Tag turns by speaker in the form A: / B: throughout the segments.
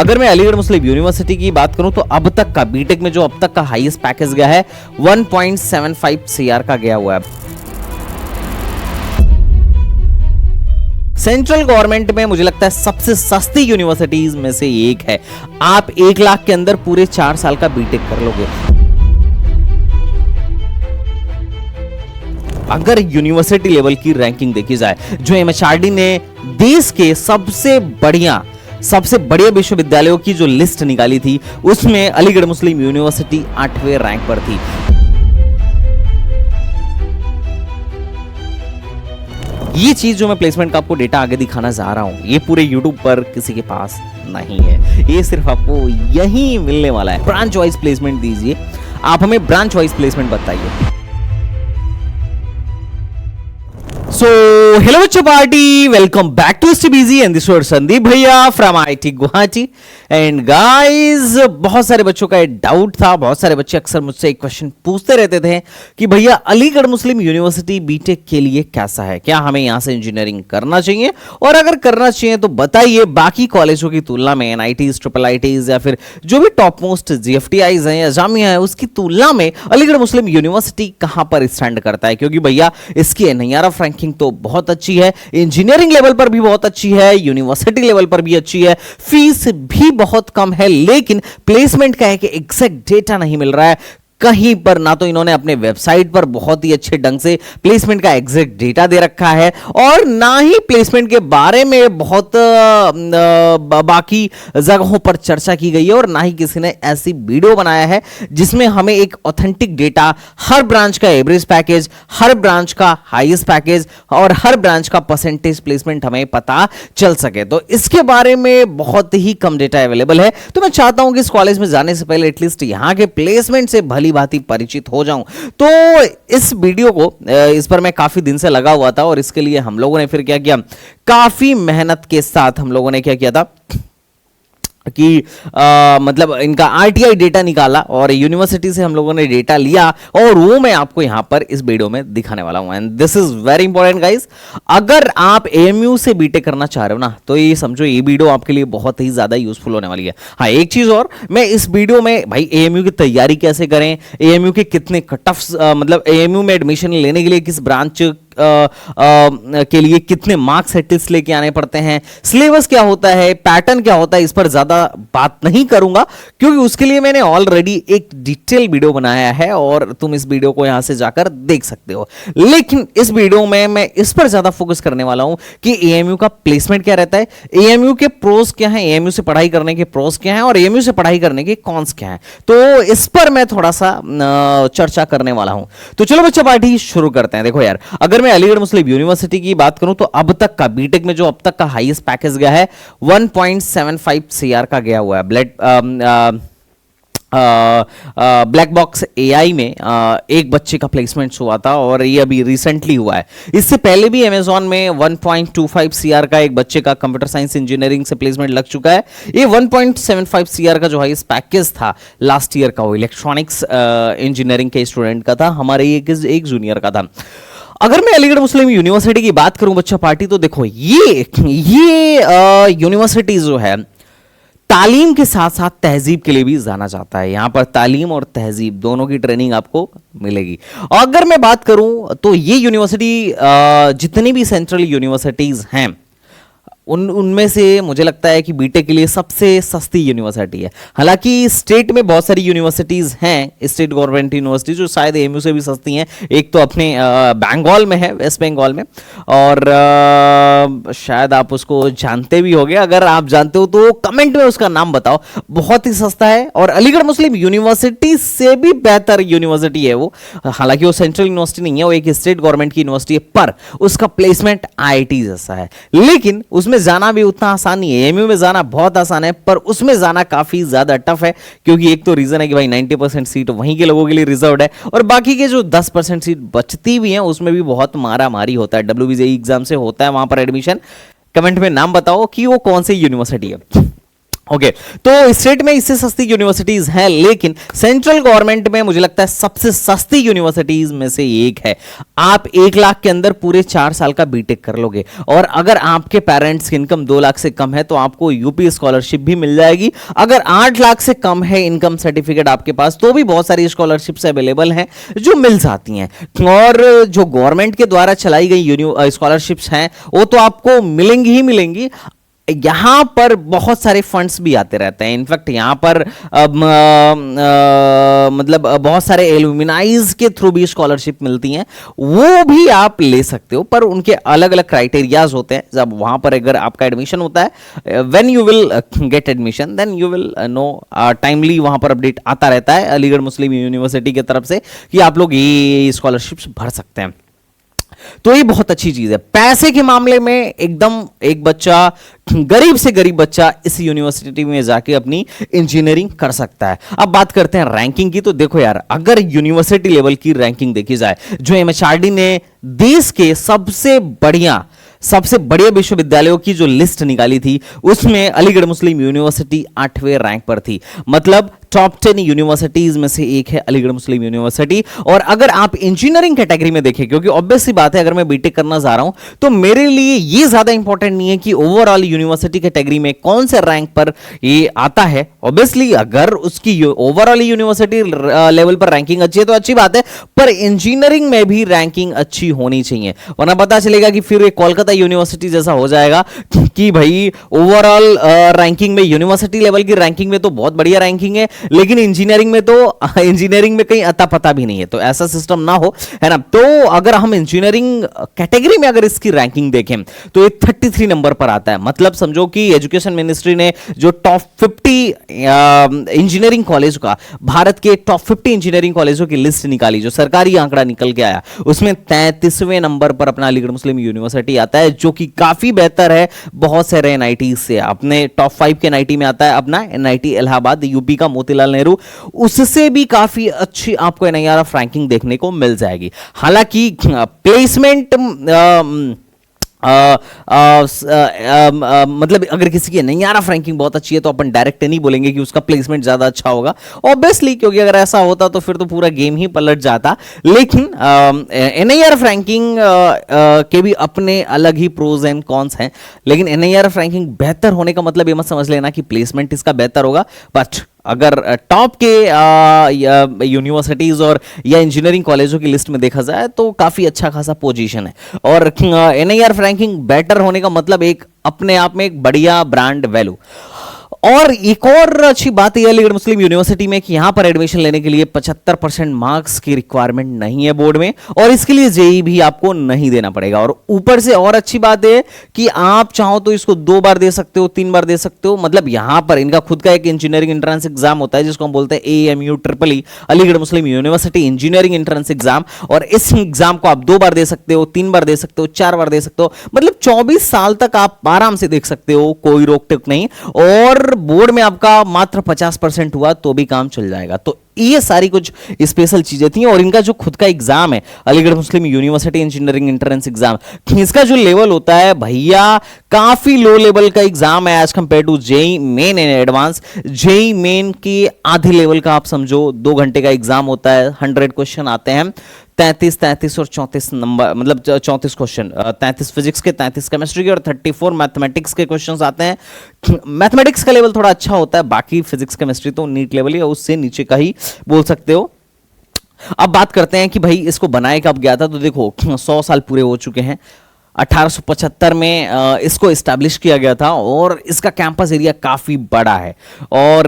A: अगर मैं अलीगढ़ मुस्लिम यूनिवर्सिटी की बात करूं तो अब तक का बीटेक में जो अब तक का हाईएस्ट पैकेज गया है 1.75 सीआर का गया हुआ है। सेंट्रल गवर्नमेंट में मुझे लगता है सबसे सस्ती यूनिवर्सिटीज में से एक है। आप 1 लाख के अंदर पूरे 4 साल का बीटेक कर लोगे। अगर यूनिवर्सिटी लेवल की रैंकिंग देखी जाए, जो एमएचआरडी ने देश के सबसे बढ़िया विश्वविद्यालयों की जो लिस्ट निकाली थी, उसमें अलीगढ़ मुस्लिम यूनिवर्सिटी 8वें रैंक पर थी। ये चीज जो मैं प्लेसमेंट का आपको डेटा आगे दिखाना चाह रहा हूं, ये पूरे यूट्यूब पर किसी के पास नहीं है, ये सिर्फ आपको यहीं मिलने वाला है। ब्रांच वाइज प्लेसमेंट दीजिए, आप हमें ब्रांच वाइज प्लेसमेंट बताइए। So, hello बच्चों पार्टी, welcome back to STBZ and this is Sandeep भैया from IIT Guwahati. And guys, बहुत सारे बच्चों का एक डाउट था, बहुत सारे बच्चे अक्सर मुझसे एक क्वेश्चन पूछते रहते थे कि भैया अलीगढ़ मुस्लिम यूनिवर्सिटी बीटेक के लिए कैसा है, क्या हमें यहां से इंजीनियरिंग करना चाहिए, और अगर करना चाहिए तो बताइए बाकी कॉलेजों की तुलना में, NITs, IIITs या फिर जो भी टॉप मोस्ट GFTIs हैं या जामिया है, उसकी तुलना में अलीगढ़ मुस्लिम यूनिवर्सिटी कहां पर स्टैंड करता है। क्योंकि भैया इसकी NIRF रैंकिंग तो बहुत अच्छी है, इंजीनियरिंग लेवल पर भी बहुत अच्छी है, यूनिवर्सिटी लेवल पर भी अच्छी है, फीस भी बहुत कम है, लेकिन प्लेसमेंट का है कि एग्जैक्ट डेटा नहीं मिल रहा है कहीं पर। ना तो इन्होंने अपने वेबसाइट पर बहुत ही अच्छे ढंग से प्लेसमेंट का एग्जैक्ट डेटा दे रखा है, और ना ही प्लेसमेंट के बारे में बहुत बाकी जगहों पर चर्चा की गई है, और ना ही किसी ने ऐसी वीडियो बनाया है जिसमें हमें एक ऑथेंटिक डेटा, हर ब्रांच का एवरेज पैकेज, हर ब्रांच का हाईएस्ट पैकेज और हर ब्रांच का परसेंटेज प्लेसमेंट हमें पता चल सके। तो इसके बारे में बहुत ही कम डेटा अवेलेबल है। तो मैं चाहता हूं कि इस कॉलेज में जाने से पहले एटलीस्ट यहां के प्लेसमेंट से भली भांति परिचित हो जाऊं। तो इस वीडियो को, इस पर मैं काफी दिन से लगा हुआ था, और इसके लिए हम लोगों ने फिर क्या किया, काफी मेहनत के साथ हम लोगों ने क्या किया था कि मतलब इनका RTI डेटा निकाला, और यूनिवर्सिटी से हम लोगों ने डेटा लिया, और वो मैं आपको यहां पर इस वीडियो में दिखाने वाला हूं। And this is very important guys, अगर आप AMU से बीटेक करना चाह रहे हो ना, तो ये समझो ये वीडियो आपके लिए बहुत ही ज्यादा यूजफुल होने वाली है। हाँ, एक चीज और, मैं इस वीडियो में भाई AMU की तैयारी कैसे करें, AMU के कितने कट ऑफ, मतलब AMU में एडमिशन लेने के लिए किस ब्रांच के लिए कितने मार्क्स एटलीस्ट लेके आने पड़ते हैं, सिलेबस क्या होता है, पैटर्न क्या होता है, इस पर ज्यादा बात नहीं करूंगा, क्योंकि उसके लिए मैंने ऑलरेडी एक डिटेल वीडियो बनाया है, और तुम इस वीडियो को यहां से जाकर देख सकते हो। लेकिन इस वीडियो में मैं इस पर ज्यादा फोकस करने वाला हूं कि AMU का प्लेसमेंट क्या रहता है, AMU के प्रोस क्या है, AMU से पढ़ाई करने के प्रोस क्या है, और AMU से पढ़ाई करने के कॉन्स क्या है। तो इस पर मैं थोड़ा सा चर्चा करने वाला हूं। तो चलो बच्चा पार्टी शुरू करते हैं। देखो यार, अगर मैं अलीगढ़ मुस्लिम यूनिवर्सिटी की बात करूं तो अब तक का बीटेक में जो अब तक का हाईएस्ट पैकेज गया है 1.75 सीआर का गया हुआ है। ब्लैक बॉक्स AI में एक बच्चे का प्लेसमेंट हुआ था, और ये अभी रिसेंटली हुआ है। इससे पहले भी अमेजॉन में 1.25 सीआर का एक बच्चे का कंप्यूटर साइंस इंजीनियरिंग से प्लेसमेंट लग चुका है। ये 1.75 सीआर का जो हाईएस्ट पैकेज था लास्ट ईयर का, वो इलेक्ट्रॉनिक्स इंजीनियरिंग के स्टूडेंट का था, हमारे एक जूनियर का था। अगर मैं अलीगढ़ मुस्लिम यूनिवर्सिटी की बात करूं बच्चा पार्टी, तो देखो ये यूनिवर्सिटी जो है तालीम के साथ साथ तहजीब के लिए भी जाना जाता है। यहां पर तालीम और तहजीब दोनों की ट्रेनिंग आपको मिलेगी। अगर मैं बात करूं तो ये यूनिवर्सिटी, जितनी भी सेंट्रल यूनिवर्सिटीज हैं, उनमें से मुझे लगता है कि बीटेक के लिए सबसे सस्ती यूनिवर्सिटी है। हालांकि स्टेट में बहुत सारी यूनिवर्सिटीज हैं, स्टेट गवर्नमेंट यूनिवर्सिटी, जो शायद AMU से भी सस्ती हैं। एक तो अपने बंगाल में है, वेस्ट बंगाल में, और शायद आप उसको जानते भी होंगे। अगर आप जानते हो तो कमेंट में उसका नाम बताओ। बहुत ही सस्ता है, और अलीगढ़ मुस्लिम यूनिवर्सिटी से भी बेहतर यूनिवर्सिटी है वो। हालांकि वो सेंट्रल यूनिवर्सिटी नहीं है, वो एक स्टेट गवर्नमेंट की यूनिवर्सिटी है, पर उसका प्लेसमेंट IIT जैसा है। लेकिन उसमें जाना भी उतना आसान नहीं है। AMU में जाना बहुत आसान है, पर उसमें जाना काफी ज्यादा टफ है, क्योंकि एक तो रीजन है कि भाई 90% सीट वहीं के लोगों के लिए रिजर्व्ड है, और बाकी के जो 10% सीट बचती भी हैं उसमें भी बहुत मारा मारी होता है। WBJE एग्जाम से होता है वहां पर एडमिशन। कमेंट में नाम बताओ कि वो कौन सी यूनिवर्सिटी है। ओके तो स्टेट में इससे सस्ती यूनिवर्सिटीज हैं, लेकिन सेंट्रल गवर्नमेंट में मुझे लगता है सबसे सस्ती यूनिवर्सिटीज में से एक है। आप 1 लाख के अंदर पूरे 4 साल का बीटेक कर लोगे, और अगर आपके पेरेंट्स की इनकम 2 लाख से कम है तो आपको यूपी स्कॉलरशिप भी मिल जाएगी। अगर 8 लाख से कम है इनकम सर्टिफिकेट आपके पास तो भी बहुत सारी स्कॉलरशिप्स अवेलेबल हैं जो मिल जाती हैं। और जो गवर्नमेंट के द्वारा चलाई गई स्कॉलरशिप्स हैं वो तो आपको मिलेंगी ही मिलेंगी। यहां पर बहुत सारे फंड्स भी आते रहते हैं। इनफैक्ट यहां पर मतलब बहुत सारे एलुमिनाइज के थ्रू भी स्कॉलरशिप मिलती हैं, वो भी आप ले सकते हो, पर उनके अलग अलग क्राइटेरियाज होते हैं। जब वहां पर अगर आपका एडमिशन होता है, when you will get admission then you will know timely, वहां पर अपडेट आता रहता है अलीगढ़ मुस्लिम यूनिवर्सिटी की तरफ से कि आप लोग ये स्कॉलरशिप्स भर सकते हैं। तो ये बहुत अच्छी चीज है। पैसे के मामले में एकदम एक बच्चा, गरीब से गरीब बच्चा इस यूनिवर्सिटी में जाके अपनी इंजीनियरिंग कर सकता है। अब बात करते हैं रैंकिंग की। तो देखो यार, अगर यूनिवर्सिटी लेवल की रैंकिंग देखी जाए, जो एमएचआरडी ने देश के सबसे बढ़िया विश्वविद्यालयों की जो लिस्ट निकाली थी, उसमें अलीगढ़ मुस्लिम यूनिवर्सिटी 8वें रैंक पर थी। मतलब टॉप 10 यूनिवर्सिटीज में से एक है अलीगढ़ मुस्लिम यूनिवर्सिटी। और अगर आप इंजीनियरिंग कैटेगरी में देखें, क्योंकि ऑब्वियस सी बात है अगर मैं बीटेक करना चाह रहा हूं तो मेरे लिए ये ज्यादा इंपॉर्टेंट नहीं है कि ओवरऑल यूनिवर्सिटी कैटेगरी में कौन से रैंक पर ये आता है। ऑब्वियसली अगर उसकी ओवरऑल यूनिवर्सिटी लेवल पर रैंकिंग अच्छी है तो अच्छी बात है, पर इंजीनियरिंग में भी रैंकिंग अच्छी होनी चाहिए, वरना पता चलेगा कि फिर कोलकाता यूनिवर्सिटी जैसा हो जाएगा कि भाई ओवरऑल रैंकिंग में, यूनिवर्सिटी लेवल की रैंकिंग में तो बहुत बढ़िया रैंकिंग है, लेकिन इंजीनियरिंग में कहीं अता पता भी नहीं है। तो ऐसा सिस्टम ना हो, है ना। तो अगर हम इंजीनियरिंग कैटेगरी में अगर इसकी रैंकिंग देखें तो ये 33 नंबर पर आता है। मतलब समझो कि एजुकेशन मिनिस्ट्री ने जो टॉप 50 इंजीनियरिंग कॉलेज का, भारत के टॉप 50 इंजीनियरिंग कॉलेजों की लिस्ट निकाली, जो सरकारी आंकड़ा निकल के आया, उसमें 33वें नंबर पर अपना अलीगढ़ मुस्लिम यूनिवर्सिटी आता है, जो कि काफी बेहतर है बहुत सारे एनआईटी से। अपने टॉप 5 के एनआईटी में आता है अपना एनआईटी इलाहाबाद, यूपी का मोतीलाल नेहरू, उससे भी काफी अच्छी आपको एनआईआरएफ रैंकिंग देखने को मिल जाएगी। हालांकि प्लेसमेंट मतलब अगर किसी की एनआईआरएफ रैंकिंग बहुत अच्छी है तो अपन डायरेक्ट नहीं बोलेंगे कि उसका प्लेसमेंट ज्यादा अच्छा होगा, ऑब्वियसली, क्योंकि अगर ऐसा होता तो फिर तो पूरा गेम ही पलट जाता। लेकिन एनआईआरएफ रैंकिंग के भी अपने अलग ही प्रोज एंड कॉन्स हैं, लेकिन एनआईआरएफ रैंकिंग बेहतर होने का मतलब ये मत समझ लेना कि प्लेसमेंट इसका बेहतर होगा। बट अगर टॉप के यूनिवर्सिटीज और या इंजीनियरिंग कॉलेजों की लिस्ट में देखा जाए तो काफी अच्छा खासा पोजीशन है। और एनआईआरएफ रैंकिंग बेटर होने का मतलब एक अपने आप में एक बढ़िया ब्रांड वैल्यू। और एक और अच्छी बात यह अलीगढ़ मुस्लिम यूनिवर्सिटी में कि यहां पर एडमिशन लेने के लिए 75% मार्क्स की रिक्वायरमेंट नहीं है बोर्ड में, और इसके लिए जेई भी आपको नहीं देना पड़ेगा। और ऊपर से और अच्छी बात है कि आप चाहो तो इसको 2 बार दे सकते हो, 3 बार दे सकते हो। मतलब यहां पर इनका खुद का एक इंजीनियरिंग एंट्रेंस एग्जाम होता है जिसको हम बोलते हैं AMU EEE, Aligarh Muslim University engineering entrance exam. और इस एग्जाम को आप 2 बार दे सकते हो, 3 बार दे सकते हो, 4 बार दे सकते हो। मतलब 24 साल तक आप आराम से देख सकते हो, कोई रोक टोक नहीं। और बोर्ड में आपका मात्र 50% हुआ तो भी काम चल जाएगा। तो ये सारी कुछ स्पेशल चीजें थी। और इनका जो खुद का एग्जाम है Aligarh Muslim University engineering entrance exam, इसका जो लेवल होता है भैया काफी लो लेवल का एग्जाम है as compare to JEE Main and advance. JEE Main की आधे लेवल का आप समझो 2 घंटे का एग्जाम होता है, 100 क्वेश्चन आते हैं, 33 और 34 नंबर, मतलब 34 क्वेश्चन, 33 फिजिक्स के, 33 केमिस्ट्री के और 34 मैथमेटिक्स के क्वेश्चंस आते हैं। मैथमेटिक्स का लेवल थोड़ा अच्छा होता है, बाकी फिजिक्स केमिस्ट्री तो नीट लेवल या उससे नीचे का ही बोल सकते हो। अब बात करते हैं कि भाई इसको बनाए कब गया था। तो देखो 100 साल पूरे हो चुके हैं। 1875 में इसको एस्टैब्लिश किया गया था और इसका कैंपस एरिया काफी बड़ा है। और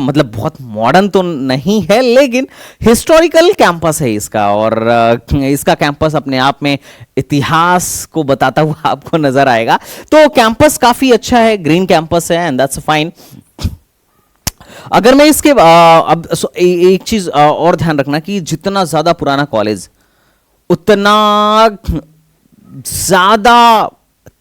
A: मतलब बहुत मॉडर्न तो नहीं है लेकिन हिस्टोरिकल कैंपस है इसका। और इसका कैंपस अपने आप में इतिहास को बताता हुआ आपको नजर आएगा। तो कैंपस काफी अच्छा है, ग्रीन कैंपस है एंड दैट्स फाइन। अगर मैं इसके अब एक चीज और ध्यान रखना कि जितना ज्यादा पुराना कॉलेज उतना ज्यादा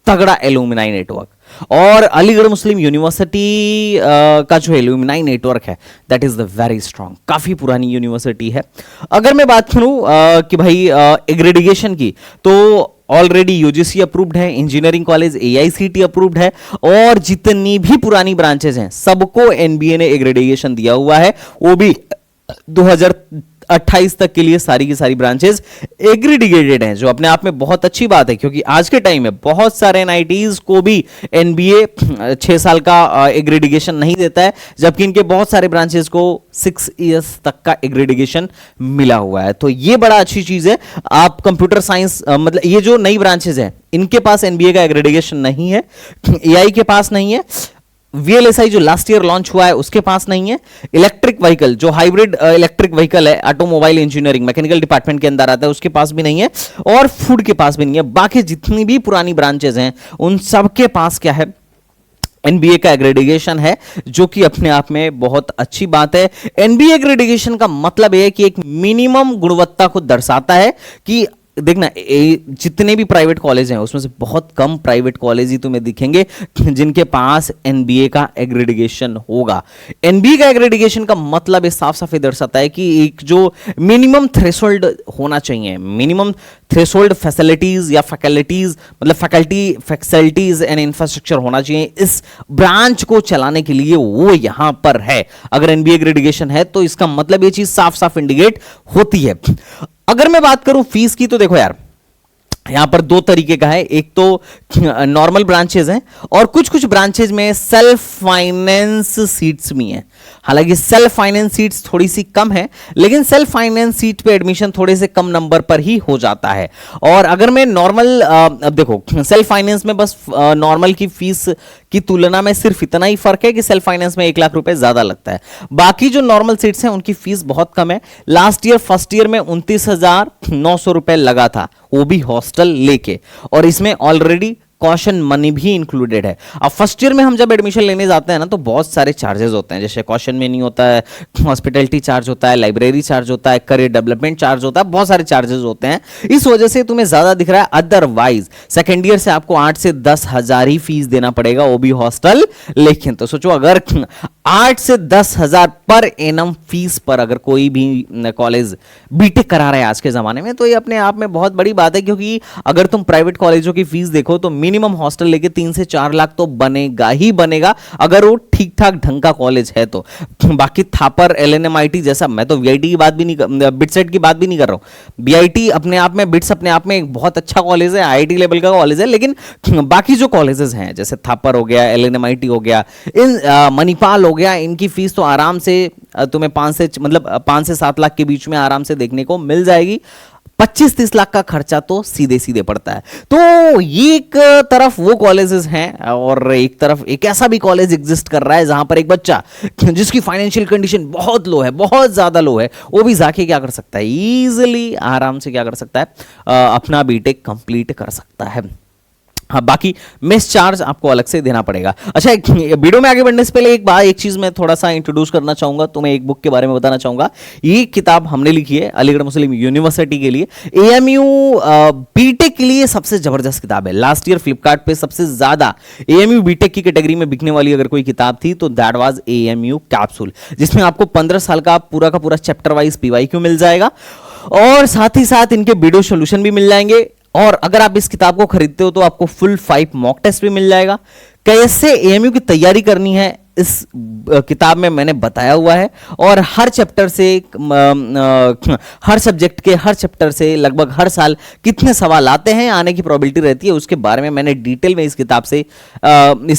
A: तगड़ा एलुमिनाई नेटवर्क। और अलीगढ़ मुस्लिम यूनिवर्सिटी का जो एलुमिनाई नेटवर्क है that is the very strong, काफी पुरानी यूनिवर्सिटी है। अगर मैं बात करूं कि भाई एग्रेडिएशन की, तो ऑलरेडी यूजीसी अप्रूव्ड है, इंजीनियरिंग कॉलेज एआईसीटी अप्रूव्ड है, और जितनी भी पुरानी ब्रांचेज हैं सबको एनबीए ने एग्रेडिएशन दिया हुआ है, वो भी 2028 तक के लिए सारी की सारी ब्रांचेस एग्रीडिएटेड हैं, जो अपने आप में बहुत अच्छी बात है, क्योंकि आज के टाइम में बहुत सारे एनआईटीज को भी एनबीए 6 साल का एग्रीडिएशन नहीं देता है, जबकि इनके बहुत सारे ब्रांचेस को 6 इयर्स तक का एग्रीडिएशन मिला हुआ है। तो ये बड़ा अच्छी चीज है। आप कंप्यूटर साइंस मतलब ये जो नई ब्रांचेस हैं इनके पास एनबीए का एग्रीडिएशन नहीं है, एआई के पास नहीं है, वीएलएसआई जो लास्ट ईयर लॉन्च हुआ है उसके पास नहीं है, इलेक्ट्रिक व्हीकल जो हाइब्रिड इलेक्ट्रिक व्हीकल है ऑटोमोबाइल इंजीनियरिंग मैकेनिकल डिपार्टमेंट के अंदर आता है उसके पास भी नहीं है, और फूड के पास भी नहीं है। बाकी जितनी भी पुरानी ब्रांचेस हैं उन सब के पास क्या है, एनबीए का एग्रेडिएशन है, जो कि अपने आप में बहुत अच्छी बात है। एनबीए एग्रेडिएशन का मतलब है कि एक मिनिमम गुणवत्ता को दर्शाता है कि देखना जितने भी प्राइवेट कॉलेज हैं उसमें से बहुत कम प्राइवेट कॉलेज ही तुम्हें दिखेंगे जिनके पास एनबीए का एग्रेडिएशन होगा। एनबीए का एग्रेडिएशन का मतलब ये साफ साफ दर्शाता है कि एक जो मिनिमम थ्रेशोल्ड होना चाहिए, मिनिमम थ्रेशोल्ड फैसिलिटीज या फैकल्टीज मतलब फैकल्टीज एंड इंफ्रास्ट्रक्चर होना चाहिए इस ब्रांच को चलाने के लिए, वो यहां पर है। अगर एनबीए एग्रेडिएशन है तो इसका मतलब ये चीज साफ साफ इंडिकेट होती है। अगर मैं बात करूं फीस की तो देखो यार यहां पर दो तरीके का है, एक तो नॉर्मल ब्रांचेज हैं और कुछ कुछ ब्रांचेज में सेल्फ फाइनेंस सीट्स भी हैं। हालांकि सेल्फ फाइनेंस सीट्स थोड़ी सी कम है, लेकिन सेल्फ फाइनेंस सीट पे एडमिशन थोड़े से कम नंबर पर ही हो जाता है। और अगर मैं नॉर्मल अब देखो सेल्फ फाइनेंस में बस नॉर्मल की फीस की तुलना में सिर्फ इतना ही फर्क है कि सेल्फ फाइनेंस में 1 लाख रुपए ज्यादा लगता है, बाकी जो नॉर्मल सीट्स हैं उनकी फीस बहुत कम है। लास्ट ईयर फर्स्ट ईयर में 29,900 रुपए लगा था, वो भी हॉस्टल लेके, और इसमें ऑलरेडी कॉशन मनी भी इंक्लूडेड है। अब फर्स्ट ईयर में हम जब एडमिशन लेने जाते हैं ना तो बहुत सारे चार्जेस होते हैं, जैसे कॉशन मनी होता है, हॉस्पिटैलिटी चार्ज होता है, लाइब्रेरी चार्ज होता है, करियर डेवलपमेंट चार्ज होता है, बहुत सारे चार्जेस होते हैं। इस वजह से तुम्हें ज्यादा दिख रहा है। अदरवाइज सेकेंड ईयर से आपको 8 से 10 हजार ही फीस देना पड़ेगा, वो भी हॉस्टल। लेकिन तो सोचो अगर 8 से 10 हजार पर एनम फीस पर अगर कोई भी कॉलेज बीटेक करा रहा है आज के जमाने में, तो ये अपने आप में बहुत बड़ी बात है, क्योंकि अगर तुम प्राइवेट कॉलेजों की फीस देखो तो मिनिमम हॉस्टल लेके 3 से 4 लाख तो बनेगा ही बनेगा, अगर वो ठीक ठाक ढंग का कॉलेज है तो। बाकी थापर एलएनएमआईटी जैसा, मैं तो वीआईटी की बात भी नहीं, बिटसेट की बात भी नहीं कर रहा हूं। बीआईटी अपने आप में, बिट्स अपने आप में एक बहुत अच्छा कॉलेज है, आईआईटी लेवल का कॉलेज है, लेकिन बाकी जो कॉलेजेस हैं जैसे थापर हो गया, एलएनएमआईटी हो गया, इन मणिपाल हो गया, इनकी फीस तो आराम से तुम्हें 5 से 7 लाख के बीच में आराम से देखने को मिल जाएगी। 25-30 लाख का खर्चा तो सीधे सीधे पड़ता है। तो ये एक तरफ वो कॉलेजेस हैं और एक तरफ एक ऐसा भी कॉलेज एग्जिस्ट कर रहा है जहां पर एक बच्चा जिसकी फाइनेंशियल कंडीशन बहुत लो है, बहुत ज्यादा लो है, वो भी जाके क्या कर सकता है, इजीली आराम से क्या कर सकता है, अपना बीटेक कंप्लीट कर सकता है। हाँ, बाकी मेस चार्ज आपको अलग से देना पड़ेगा। अच्छा, वीडियो में आगे बढ़ने से पहले एक चीज मैं थोड़ा सा इंट्रोड्यूस करना चाहूंगा, तो मैं एक बुक के बारे में बताना चाहूंगा। ये किताब हमने लिखी है अलीगढ़ मुस्लिम यूनिवर्सिटी के लिए, एएमयू बीटेक के लिए सबसे जबरदस्त किताब है। लास्ट ईयर फ्लिपकार्ट पे सबसे ज्यादा एएमयू बीटेक की कैटेगरी में बिकने वाली अगर कोई किताब थी तो दैट वाज एएमयू कैप्सूल, जिसमें आपको 15 साल का पूरा चैप्टर वाइज पीवाईक्यू मिल जाएगा और साथ ही साथ इनके वीडियो सोल्यूशन भी मिल जाएंगे। और अगर आप इस किताब को खरीदते हो तो आपको फुल 5 मॉक टेस्ट भी मिल जाएगा। कैसे एएमयू की तैयारी करनी है इस किताब में मैंने बताया हुआ है, और हर चैप्टर से हर सब्जेक्ट के हर चैप्टर से लगभग हर साल कितने सवाल आते हैं, आने की प्रोबेबिलिटी रहती है, उसके बारे में मैंने डिटेल में इस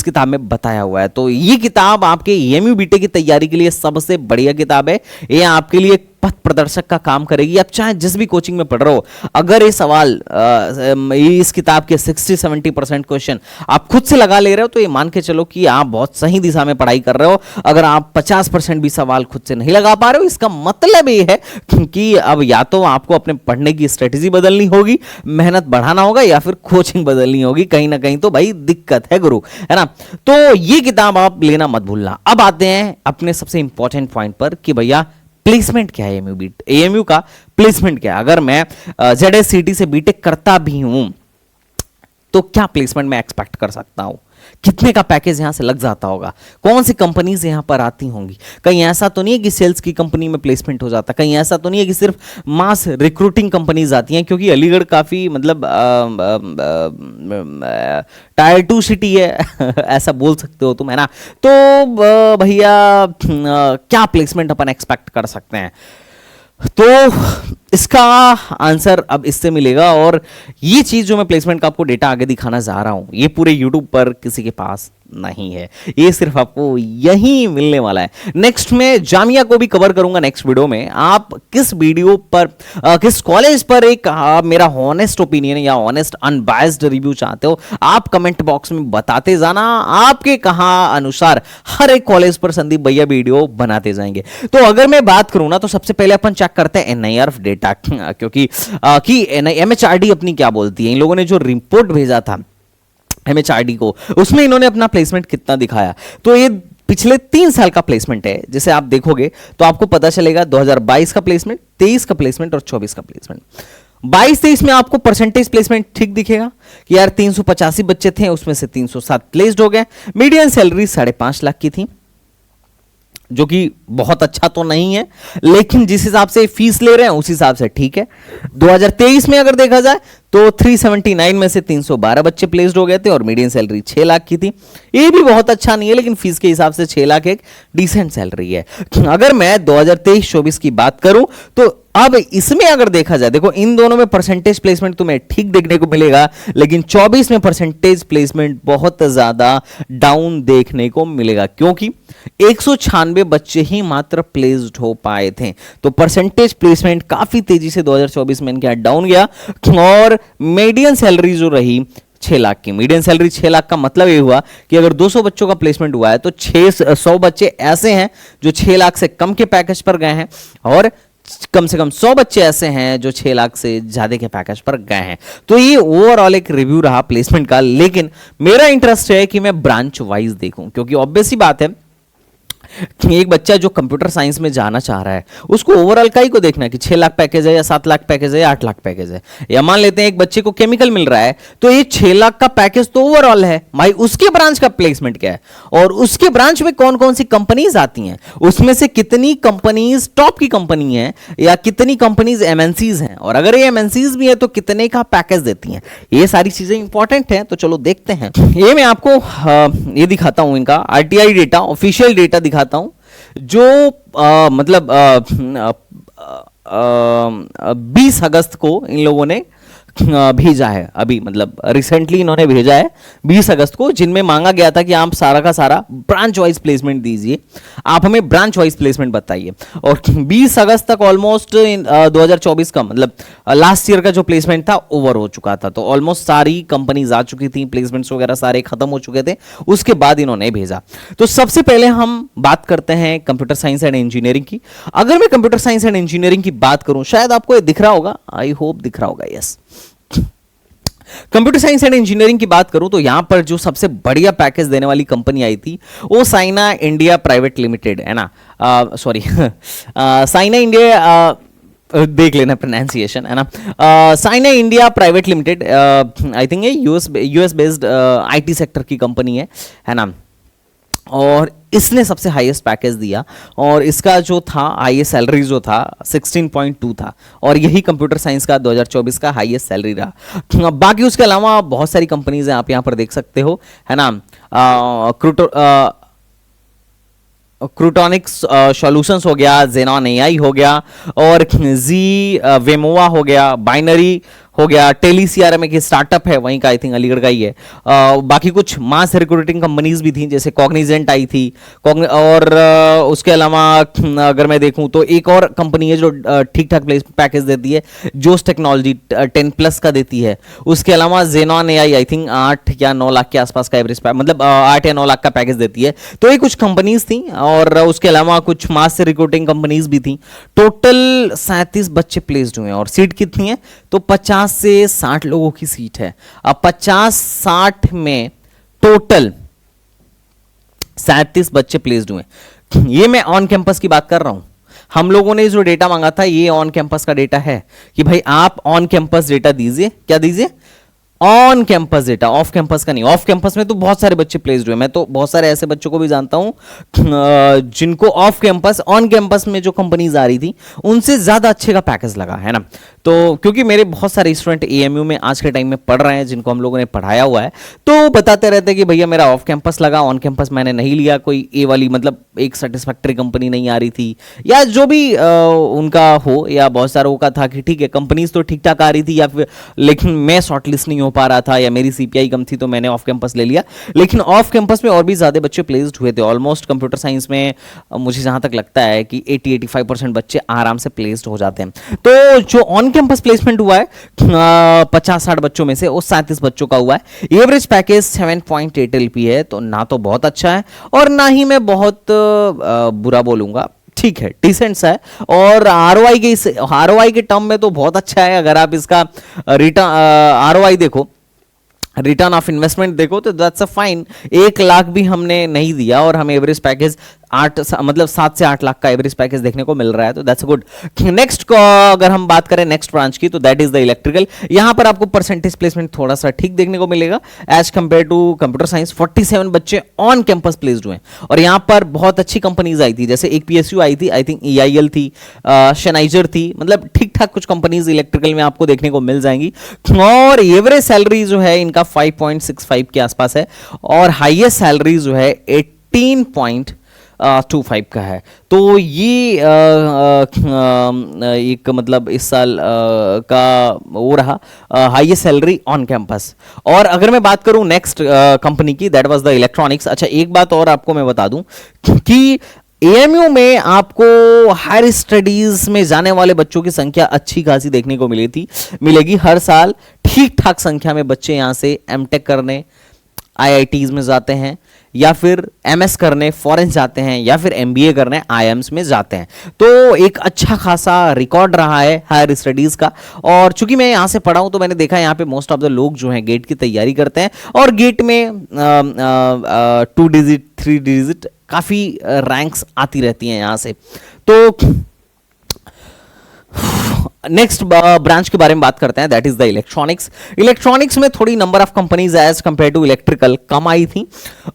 A: किताब में बताया हुआ है। तो ये किताब आपके एएमयू बीटेक की तैयारी के लिए सबसे बढ़िया किताब है। ये आपके लिए पथ प्रदर्शक का काम करेगी। आप चाहे जिस भी कोचिंग में पढ़ रहे हो, अगर ये सवाल इस किताब के 60-70% क्वेश्चन आप खुद से लगा ले रहे हो तो ये मान के चलो कि आप बहुत सही दिशा में पढ़ाई कर रहे हो। अगर आप 50% भी सवाल खुद से नहीं लगा पा रहे हो, इसका मतलब ये है कि अब या तो आपको अपने पढ़ने की स्ट्रेटेजी बदलनी होगी, मेहनत बढ़ाना होगा, या फिर कोचिंग बदलनी होगी। कहीं ना कहीं तो भाई दिक्कत है गुरु, है ना। तो ये किताब आप लेना मत भूलना। अब आते हैं अपने सबसे इंपॉर्टेंट पॉइंट पर कि भैया प्लेसमेंट क्या है एएमयू का प्लेसमेंट क्या है। अगर मैं जेडएससीटी से बीटेक करता भी हूं तो क्या प्लेसमेंट मैं एक्सपेक्ट कर सकता हूं। कितने का पैकेज यहां से लग जाता होगा, कौन सी कंपनीज यहां पर आती होंगी। कहीं ऐसा तो नहीं है कि सेल्स की कंपनी में प्लेसमेंट हो जाता, कहीं ऐसा तो नहीं है कि सिर्फ मास रिक्रूटिंग कंपनीज आती हैं, क्योंकि अलीगढ़ काफी मतलब टायर 2 सिटी है ऐसा बोल सकते हो तुम, है ना। तो भैया क्या प्लेसमेंट अपन एक्सपेक्ट कर सकते हैं, तो इसका आंसर अब इससे मिलेगा। और ये चीज जो मैं प्लेसमेंट का आपको डेटा आगे दिखाना जा रहा हूं, ये पूरे यूट्यूब पर किसी के पास नहीं है, ये सिर्फ आपको यही मिलने वाला है। नेक्स्ट में जामिया को भी कवर करूंगा नेक्स्ट वीडियो में। आप किस वीडियो पर किस कॉलेज पर एक मेरा हॉनेस्ट ओपिनियन या हॉनेस्ट अनबायस्ड रिव्यू चाहते हो, आप कमेंट बॉक्स में बताते जाना। आपके कहा अनुसार हर एक कॉलेज पर संदीप भैया वीडियो बनाते जाएंगे। तो अगर मैं बात करूं ना, तो सबसे पहले अपन चेक करते हैं एनआईआरएफ डेटा, क्योंकि एमएचआरडी अपनी क्या बोलती है। इन लोगों ने जो रिपोर्ट भेजा था एमएचआरडी को, उसमें इन्होंने अपना प्लेसमेंट कितना दिखाया। तो ये पिछले 3 साल का प्लेसमेंट है, जिसे आप देखोगे तो आपको पता चलेगा 2022 का प्लेसमेंट, 23 का प्लेसमेंट और 24 का प्लेसमेंट। 22-23 में आपको परसेंटेज प्लेसमेंट ठीक दिखेगा कि यार 385 बच्चे थे, उसमें से 307 प्लेस्ड हो गए। मीडियन सैलरी 5.5 लाख की थी, जो कि बहुत अच्छा तो नहीं है, लेकिन जिस हिसाब से फीस ले रहे हैं उस हिसाब से ठीक है। 2023 में अगर देखा जाए तो 379 में से 312 बच्चे प्लेस्ड हो गए थे और मीडियन सैलरी 6 लाख की थी। ये भी बहुत अच्छा नहीं है, लेकिन फीस के हिसाब से 6 लाख एक डिसेंट सैलरी है। अगर मैं 2023-24 की बात करूं तो अब इसमें अगर देखा जाए, देखो इन दोनों में परसेंटेज प्लेसमेंट तुम्हें ठीक देखने को मिलेगा, लेकिन 24 में परसेंटेज प्लेसमेंट बहुत ज्यादा डाउन देखने को मिलेगा, क्योंकि 196 बच्चे ही मात्र प्लेस्ड हो पाए थे। तो परसेंटेज प्लेसमेंट काफी तेजी से 2024 में इनके यहाँ डाउन गया। और मीडियन सैलरी जो रही 6 लाख की, मीडियन सैलरी 6 लाख का मतलब ये हुआ कि अगर 200 बच्चों का प्लेसमेंट हुआ है तो 600 बच्चे ऐसे हैं जो 6 लाख से कम के पैकेज पर गए हैं, और कम से कम 100 बच्चे ऐसे हैं जो 6 लाख से ज्यादा के पैकेज पर गए हैं। तो ये ओवरऑल एक रिव्यू रहा प्लेसमेंट का, लेकिन मेरा इंटरेस्ट है कि मैं ब्रांच वाइज देखूं, क्योंकि ऑब्वियस सी बात है कि एक बच्चा जो कंप्यूटर साइंस में जाना चाह रहा है उसको ओवरऑल का ही को देखना है कि 6 लाख पैकेज है या 7 लाख पैकेज है या 8 लाख पैकेज है। या मान लेते हैं एक बच्चे को केमिकल मिल रहा है, तो ये 6 लाख का पैकेज तो ओवरऑल है भाई, उसके ब्रांच का प्लेसमेंट क्या है और उसके ब्रांच में कौन कौन सी कंपनीज आती हैं, उसमें से कितनी कंपनीज टॉप की कंपनी है या कितनी कंपनीज एमएनसीज हैं, और अगर ये एमएनसीज भी है तो कितने का पैकेज देती हैं। ये सारी चीजें इंपॉर्टेंट हैं, तो चलो देखते हैं। ये मैं आपको ये दिखाता हूं, इनका आरटीआई डेटा, ऑफिशियल डेटा दिखाता हूं, जो मतलब 20 अगस्त को इन लोगों ने भेजा है, अभी मतलब रिसेंटली इन्होंने भेजा है 20 अगस्त को, जिनमें मांगा गया था कि आप सारा का सारा ब्रांच वाइज प्लेसमेंट दीजिए, आप हमें ब्रांच वाइज प्लेसमेंट बताइए। और 20 अगस्त तक ऑलमोस्ट 2024 का मतलब लास्ट ईयर का जो प्लेसमेंट था ओवर हो चुका था, तो ऑलमोस्ट सारी कंपनीज आ चुकी थी, प्लेसमेंट्स वगैरह सारे खत्म हो चुके थे, उसके बाद इन्होंने भेजा। तो सबसे पहले हम बात करते हैं कंप्यूटर साइंस एंड इंजीनियरिंग की। अगर मैं कंप्यूटर साइंस एंड इंजीनियरिंग की बात करूं, शायद आपको ये दिख रहा होगा, आई होप दिख रहा होगा, yes. Computer science and engineering की बात करूं तो यहां पर जो सबसे बढ़िया पैकेज देने वाली कंपनी आई थी वो साइना इंडिया प्राइवेट लिमिटेड है ना, सॉरी साइना इंडिया, देख लेना प्रोनाउंसिएशन है ना, Saina India private limited, I think ये यूएस बेस्ड आईटी सेक्टर की कंपनी है ना, और इसने सबसे हाईएस्ट पैकेज दिया, और इसका जो था हाईएस्ट सैलरी जो था 16.2 था, और यही कंप्यूटर साइंस का 2024 का हाईएस्ट सैलरी रहा। बाकी उसके अलावा बहुत सारी कंपनीज हैं, आप यहां पर देख सकते हो, है ना, क्रूटोनिक्स सॉल्यूशंस हो गया, जेनॉन एआई हो गया, और जी वेमोवा हो गया, बाइनरी हो गया, टेली सीआरएम एक स्टार्टअप है वहीं का, आई थिंक अलीगढ़ का ही है। बाकी कुछ मास रिक्रूटिंग कंपनीज भी थी, जैसे कॉग्निजेंट आई थी, और उसके अलावा अगर मैं देखूं तो एक और कंपनी है जो ठीक ठाक पैकेज देती है, जोस टेक्नोलॉजी 10+ का देती है। उसके अलावा जेनॉन एआई आई थिंक 8 या 9 लाख के आसपास का एवरेज, मतलब 8 या 9 लाख का पैकेज देती है। तो ये कुछ कंपनीज थी, और उसके अलावा कुछ मास रिक्रूटिंग कंपनीज भी थी। टोटल 37 बच्चे प्लेस्ड हुए हैं, और सीट कितनी है तो 50 से 60 लोगों की सीट है। अब 50-60 में टोटल 37 बच्चे प्लेस्ड हुए। ये मैं ऑन कैंपस की बात कर रहा हूं, हम लोगों ने जो डेटा मांगा था ये ऑन कैंपस का डेटा है कि भाई आप ऑन कैंपस डेटा दीजिए, क्या दीजिए, on campus data, off campus का नहीं। ऑफ कैंपस में तो बहुत सारे बच्चे प्लेस्ड हुए, मैं तो बहुत सारे ऐसे बच्चों को भी जानता हूं जिनको ऑफ कैंपस, ऑन कैंपस में जो कंपनीज आ रही थी उनसे ज्यादा अच्छे का पैकेज लगा, है ना। तो क्योंकि मेरे बहुत सारे स्टूडेंट एएमयू में आज के टाइम में पढ़ रहे हैं, जिनको हम लोगों ने पढ़ाया हुआ है, तो बताते रहते हैं कि भैया मेरा ऑफ कैंपस लगा, ऑन कैंपस मैंने नहीं लिया, कोई ए वाली मतलब एक सेटिस्फैक्टरी कंपनी नहीं आ रही थी, या जो भी उनका हो, या बहुत सारों का था कि ठीक है कंपनीज तो ठीक ठाक आ रही थी, या फिर लेकिन मैं शॉर्टलिस्ट नहीं हो पा रहा था, या मेरी सीपीआई कम थी तो मैंने ऑफ कैंपस ले लिया। लेकिन ऑफ कैंपस में और भी ज्यादा बच्चे प्लेस्ड हुए थे। ऑलमोस्ट कंप्यूटर साइंस में मुझे जहां तक लगता है कि 80-85% बच्चे आराम से प्लेस्ड हो जाते हैं। तो जो ऑन कैंपस प्लेसमेंट हुआ है 50-60 बच्चों में से वो 37 बच्चों का हुआ है। एवरेज पैकेज 7.8 LP है, तो ना तो बहुत अच्छा है और ना ही मैं बहुत बुरा बोलूंगा, ठीक है, डिसेंट सा है। और आरओआई के टर्म में तो बहुत अच्छा है। अगर आप इसका रिटर्न आरओआई देखो, रिटर्न ऑफ इन्वेस्टमेंट देखो, तो दैट्स अ फाइन। 1 लाख भी हमने नहीं दिया और हमें एवरेज पैकेज 7 से 8 लाख का एवरेज पैकेज देखने को मिल रहा है, तो दैट्स गुड। नेक्स्ट अगर हम बात करें नेक्स्ट ब्रांच की, तो दैट इज द इलेक्ट्रिकल। यहां पर आपको परसेंटेज प्लेसमेंट थोड़ा सा ठीक देखने को मिलेगा as compare to computer science. 47 बच्चे ऑन कैंपस प्लेस्ड हुए और यहां पर बहुत अच्छी कंपनीज आई थी, जैसे एक पीएसयू आई थी, आई थिंक EIL थी, शेनाइजर थी, मतलब ठीक ठाक कुछ कंपनीज इलेक्ट्रिकल में आपको देखने को मिल जाएंगी। और एवरेज सैलरी जो है इनका 5.65 के आसपास है और हाईएस्ट सैलरी जो है 18.25 का है। तो ये एक मतलब इस साल का वो रहा हाईएस्ट सैलरी ऑन कैंपस। और अगर मैं बात करूं नेक्स्ट कंपनी की, दैट वाज द इलेक्ट्रॉनिक्स। अच्छा, एक बात और आपको मैं बता दूं कि एएमयू में आपको हायर स्टडीज में जाने वाले बच्चों की संख्या अच्छी खासी देखने को मिलेगी हर साल। ठीक ठाक संख्या में बच्चे यहां से एमटेक करने आईआईटीज में जाते हैं, या फिर एमएस करने फॉरेन जाते हैं, या फिर एमबीए करने आईआईएम्स में जाते हैं। तो एक अच्छा खासा रिकॉर्ड रहा है हायर स्टडीज का। और चूंकि मैं यहां से पढ़ा हूं तो मैंने देखा है यहाँ पे मोस्ट ऑफ द लोग जो हैं गेट की तैयारी करते हैं और गेट में 2 डिजिट 3 डिजिट काफी रैंक्स आती रहती हैं यहां से। तो नेक्स्ट ब्रांच के बारे में बात करते हैं, that is the electronics. Electronics में थोड़ी number of companies as compare to electrical कम आई थी,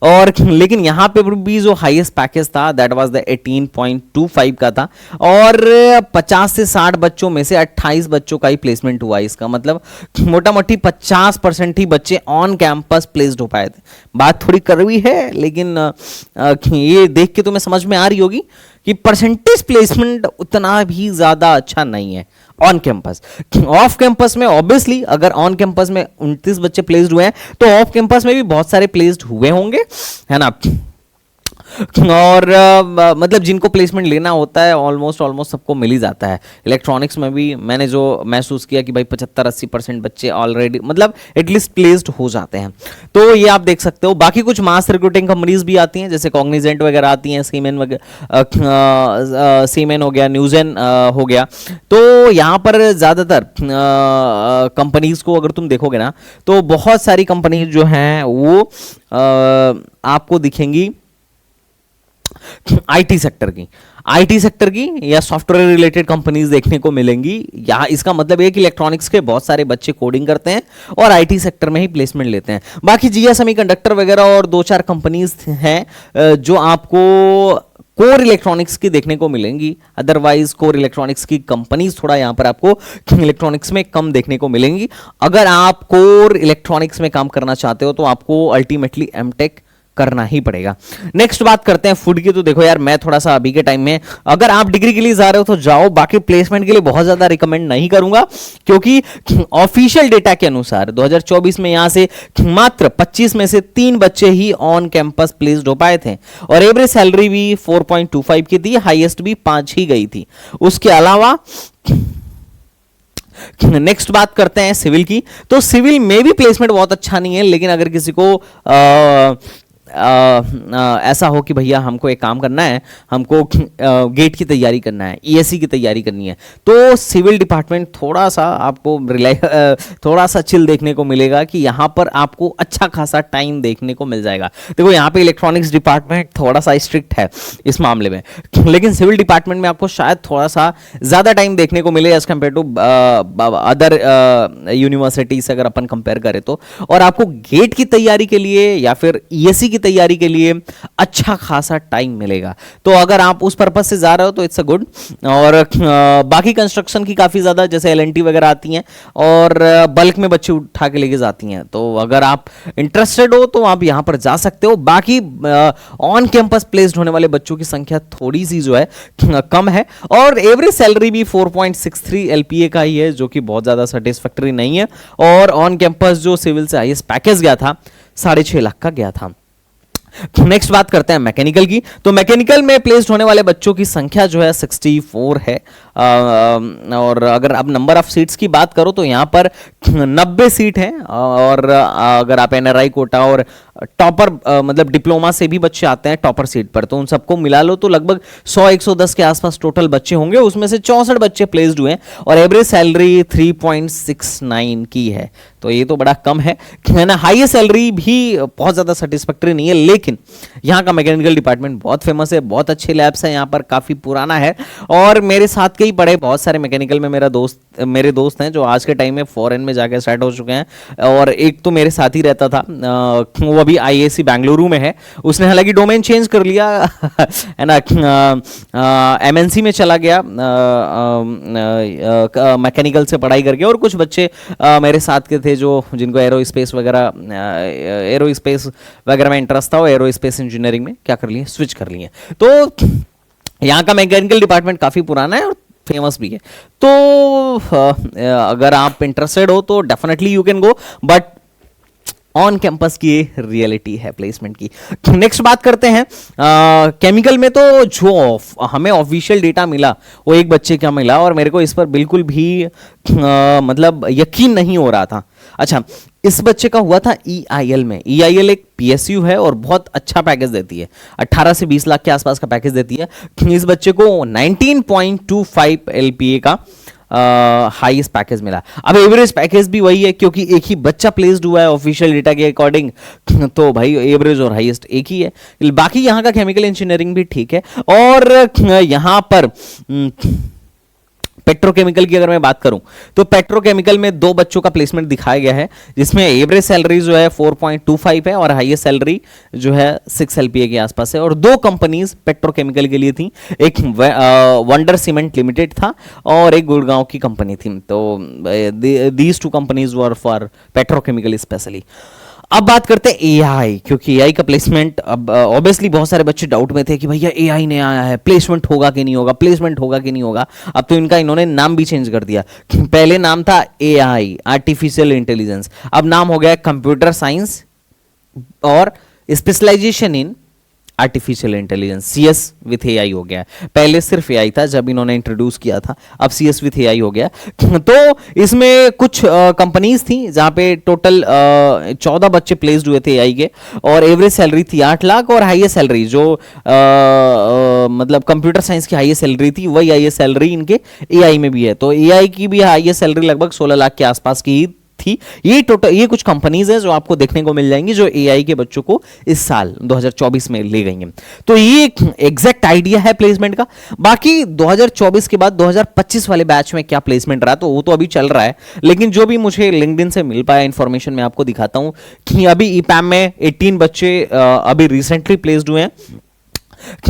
A: और लेकिन यहां पे भी जो हाईएस्ट पैकेज था दैट वाज द 18.25 का था और 50 से 60 बच्चों में से 28 बच्चों का ही प्लेसमेंट हुआ। इसका मतलब मोटा मोटी 50% ही बच्चे ऑन कैंपस प्लेस्ड हो पाए थे। बात थोड़ी कड़वी है, लेकिन ये देख के तुम्हें समझ में आ रही होगी कि परसेंटेज प्लेसमेंट उतना भी ज्यादा अच्छा नहीं है ऑन कैंपस। ऑफ कैंपस में ऑब्वियसली अगर ऑन कैंपस में 29 बच्चे प्लेस्ड हुए हैं तो ऑफ कैंपस में भी बहुत सारे प्लेस्ड हुए होंगे, है ना। और मतलब जिनको प्लेसमेंट लेना होता है ऑलमोस्ट सबको मिल ही जाता है। इलेक्ट्रॉनिक्स में भी मैंने जो महसूस किया कि भाई 75-80% बच्चे ऑलरेडी मतलब एटलीस्ट प्लेस्ड हो जाते हैं। तो ये आप देख सकते हो। बाकी कुछ मास रिक्रूटिंग कंपनीज भी आती हैं, जैसे कॉग्निजेंट वगैरह आती हैं, सीमेन वगैरह, सीमेन हो गया, न्यूजेन हो गया। तो यहाँ पर ज़्यादातर कंपनीज को अगर तुम देखोगे ना तो बहुत सारी कंपनीज जो हैं वो आपको दिखेंगी आईटी सेक्टर की या सॉफ्टवेयर रिलेटेड कंपनीज देखने को मिलेंगी। यहाँ इसका मतलब है कि इलेक्ट्रॉनिक्स के बहुत सारे बच्चे कोडिंग करते हैं और आईटी सेक्टर में ही प्लेसमेंट लेते हैं। बाकी जिया सेमीकंडक्टर वगैरह और 2-4 कंपनीज हैं जो आपको कोर इलेक्ट्रॉनिक्स की देखने को मिलेंगी। अदरवाइज कोर इलेक्ट्रॉनिक्स की कंपनीज थोड़ा यहां पर आपको इलेक्ट्रॉनिक्स में कम देखने को मिलेंगी। अगर आप कोर इलेक्ट्रॉनिक्स में काम करना चाहते हो तो आपको अल्टीमेटली एमटेक करना ही पड़ेगा। नेक्स्ट बात करते हैं फूड की। तो देखो यार, मैं थोड़ा सा अभी के टाइम में अगर आप डिग्री के लिए जा रहे हो तो जाओ, बाकी प्लेसमेंट के लिए बहुत ज्यादा रिकमेंड नहीं करूंगा, क्योंकि ऑफिशियल डेटा के अनुसार 2024 में यहां से मात्र 25 में से 3 बच्चे ही ऑन कैंपस प्लेस्ड हो पाए थे और एवरेज सैलरी भी 4.25 की थी, हाईएस्ट भी 5 ही गई थी। उसके अलावा नेक्स्ट बात करते हैं सिविल की। तो सिविल में भी प्लेसमेंट बहुत अच्छा नहीं है, लेकिन अगर किसी को ऐसा हो कि भैया हमको एक काम करना है, हमको गेट की तैयारी करना है, ईएससी की तैयारी करनी है, तो सिविल डिपार्टमेंट थोड़ा सा आपको थोड़ा सा चिल देखने को मिलेगा कि यहाँ पर आपको अच्छा खासा टाइम देखने को मिल जाएगा। देखो यहाँ पे इलेक्ट्रॉनिक्स डिपार्टमेंट थोड़ा सा स्ट्रिक्ट है इस मामले में, लेकिन सिविल डिपार्टमेंट में आपको शायद थोड़ा सा ज़्यादा टाइम देखने को मिले as compare to other university से अगर अपन कंपेयर करें तो। और आपको गेट की तैयारी के लिए या फिर ईएससी की तैयारी के लिए अच्छा खासा टाइम मिलेगा। तो अगर आप उस पर्पज से जा रहे हो तो इट्स अ गुड। और बाकी कंस्ट्रक्शन की काफ़ी ज़्यादा जैसे एलएनटी वगैरह आती हैं और बल्क में बच्चे उठा के लेके जाती हैं, तो अगर आप इंटरेस्टेड हो तो आप यहाँ पर जा सकते हो। बाकी ऑन कैंपस प्लेस्ड होने वाले बच्चों की संख्या थोड़ी सी जो है कम है और एवरेज सैलरी भी 4.63 एलपीए का ही है, जो कि बहुत ज़्यादा सेटिस्फैक्टरी नहीं है। और ऑन कैंपस जो सिविल से हाईएस्ट पैकेज गया था 6.5 लाख का गया था। नेक्स्ट बात करते हैं मैकेनिकल की। तो मैकेनिकल में प्लेस्ड होने वाले बच्चों की संख्या जो है 64 है। और अगर आप नंबर ऑफ सीट्स की बात करो तो यहाँ पर 90 सीट है। और अगर आप एनआरआई कोटा और टॉपर मतलब डिप्लोमा से भी बच्चे आते हैं टॉपर सीट पर, तो उन सबको मिला लो तो लगभग 100-110 के आसपास टोटल बच्चे होंगे। उसमें से 64 बच्चे प्लेस्ड हुए और एवरेज सैलरी 3.69 की है, तो ये तो बड़ा कम है ना। हाईएस्ट सैलरी भी बहुत ज़्यादा सेटिस्फैक्टरी नहीं है, लेकिन यहाँ का मैकेनिकल डिपार्टमेंट बहुत फेमस है, बहुत अच्छे लैब्स हैं यहाँ पर, काफ़ी पुराना है। और मेरे साथ के ही पढ़े बहुत सारे मैकेनिकल में मेरे दोस्त हैं जो आज के टाइम में फॉरेन में जाके सेट हो चुके हैं। और एक तो मेरे साथ ही रहता था, वो अभी आईएससी बेंगलुरु में है। उसने हालांकि डोमेन चेंज कर लिया है ना, एमएनसी में चला गया मैकेनिकल से पढ़ाई करके। और कुछ बच्चे मेरे साथ के थे जो जिनको एरोस्पेस वगैरह में इंटरेस्ट था, वो एरोस्पेस इंजीनियरिंग में क्या कर लिए, स्विच कर लिए। तो यहाँ का मैकेनिकल डिपार्टमेंट काफ़ी पुराना है और फेमस भी है। तो अगर आप इंटरेस्टेड हो तो definitely you can go, but on campus की रियलिटी है प्लेसमेंट की। नेक्स्ट बात करते हैं केमिकल में। तो जो हमें ऑफिशियल डेटा मिला वो एक बच्चे का मिला और मेरे को इस पर बिल्कुल भी मतलब यकीन नहीं हो रहा था। अच्छा, इस बच्चे का हुआ था EIL में। EIL एक PSU है और बहुत अच्छा पैकेज देती है, 18 से 20 लाख के आसपास का पैकेज देती है। इस बच्चे को 19.25 LPA का हाईएस्ट पैकेज मिला। अब एवरेज पैकेज भी वही है क्योंकि एक ही बच्चा प्लेस्ड हुआ है ऑफिशियल डेटा के अकॉर्डिंग, तो भाई एवरेज और हाईएस्ट एक ही है। बाकी यहाँ का केमिकल इंजीनियरिंग भी ठीक है। और यहाँ पर पेट्रोकेमिकल की अगर मैं बात करूं तो पेट्रोकेमिकल में 2 बच्चों का प्लेसमेंट दिखाया गया है, जिसमें एवरेज सैलरी जो है 4.25 है और हाईएस्ट सैलरी जो है 6 LPA के आसपास है। और 2 कंपनीज पेट्रोकेमिकल के लिए थी, एक वंडर सीमेंट लिमिटेड था और एक गुड़गांव की कंपनी थी। तो these 2 companies were for petrochemical specially. अब बात करते हैं AI, क्योंकि AI का प्लेसमेंट अब ऑब्वियसली बहुत सारे बच्चे डाउट में थे कि भैया AI ने आया है, प्लेसमेंट होगा कि नहीं होगा, प्लेसमेंट होगा कि नहीं होगा। अब तो इन्होंने नाम भी चेंज कर दिया। पहले नाम था AI आर्टिफिशियल इंटेलिजेंस, अब नाम हो गया कंप्यूटर साइंस और specialisation in artificial intelligence, CS with AI हो गया। पहले सिर्फ AI था जब इन्होंने इंट्रोड्यूस किया था, अब CS विथ AI हो गया। तो इसमें कुछ कंपनीज थी जहां पे टोटल 14 बच्चे प्लेस्ड हुए थे AI के और एवरेज सैलरी थी 8 लाख और हाईएस्ट सैलरी जो मतलब कंप्यूटर साइंस की हाईएस्ट सैलरी थी वही हाईएस्ट सैलरी इनके AI में भी है। तो AI की भी हाईएस्ट सैलरी लगभग 16 लाख के आसपास की थी। ये कुछ कंपनीज हैं जो आपको देखने को मिल जाएंगी जो AI के बच्चों को इस साल 2024 में ले गई हैं। तो ये एक एग्जैक्ट आइडिया है प्लेसमेंट का। बाकी 2024 के बाद 2025 वाले बैच में क्या प्लेसमेंट रहा तो वो तो अभी चल रहा है, लेकिन जो भी मुझे लिंक्डइन से मिल पाया इंफॉर्मेशन मैं आपको दिखाता हूं कि अभी EPAM में 18 बच्चे अभी रिसेंटली प्लेस्ड हुए हैं।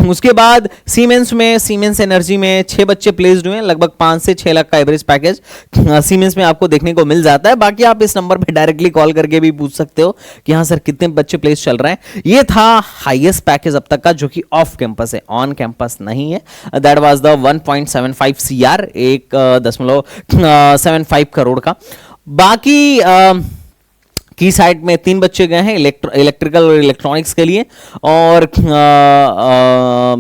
A: उसके बाद सीमेंस एनर्जी में 6 बच्चे प्लेस्ड हुए हैं, लगभग 5 से 6 लाख का एवरेज पैकेज सीमेंस में आपको देखने को मिल जाता है। बाकी आप इस नंबर पे डायरेक्टली कॉल करके भी पूछ सकते हो कि हाँ सर कितने बच्चे प्लेस चल रहे हैं। ये था हाईएस्ट पैकेज अब तक का जो कि ऑफ कैंपस है, ऑन कैंपस नहीं है। That was the 1.75 CR, 1.75 crore का। बाकी की साइड में 3 बच्चे गए हैं इलेक्ट्रिकल और इलेक्ट्रॉनिक्स के लिए और